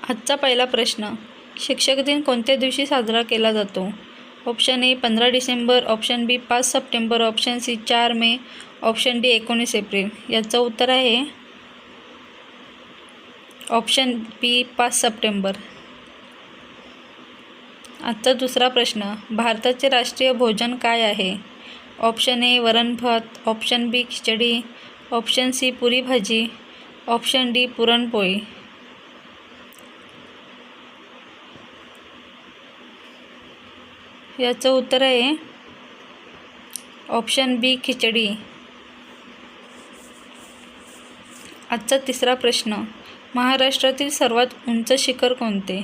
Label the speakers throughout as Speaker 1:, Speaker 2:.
Speaker 1: आजचा पहिला प्रश्न, शिक्षक दिन कोणत्या दिवशी साजरा केला जातो? ऑप्शन ए 15 डिसेंबर, ऑप्शन बी 5 सप्टेंबर, ऑप्शन सी 4 मे, ऑप्शन डी 19 एप्रिल. याचं उत्तर आहे ऑप्शन बी 5 सप्टेंबर. आजचा दुसरा प्रश्न, भारताचे राष्ट्रीय भोजन काय आहे? ऑप्शन ए वरण भात, ऑप्शन बी खिचडी, ऑप्शन सी पुरी भाजी, ऑप्शन डी पुरणपोळी. याचं उत्तर आहे ऑप्शन बी खिचडी. आजचा तिसरा प्रश्न, महाराष्ट्रातील सर्वात उंच शिखर कोणते?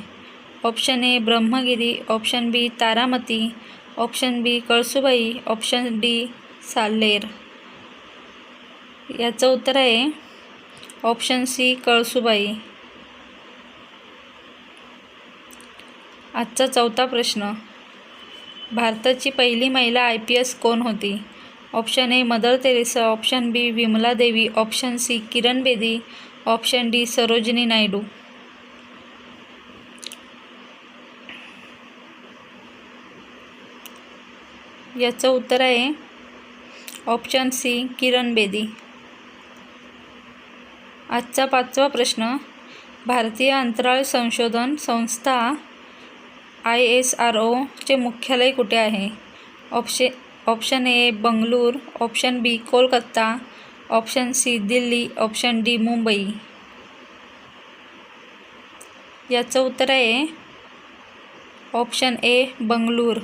Speaker 1: Option A Brahmagiri, option B Taramati, option B Kalsubai, option D Salher. याचं उत्तर आहे ऑप्शन सी कळसुबाई. आजचा चौथा प्रश्न, भारताची पहिली महिला IPS कोण होती? Option A Mother Teresa, option B Vimala Devi, option C Kiran Bedi, option D Sarojini Naidu. याचं उत्तर आहे ऑप्शन सी किरण बेदी. आजचा पाचवा प्रश्न, भारतीय अंतराळ संशोधन संस्था ISRO चे मुख्यालय कुठे आहे? Option A Bengaluru, option B Kolkata, option C Delhi, option D Mumbai. याचं उत्तर आहे ऑप्शन ए बंगळूर.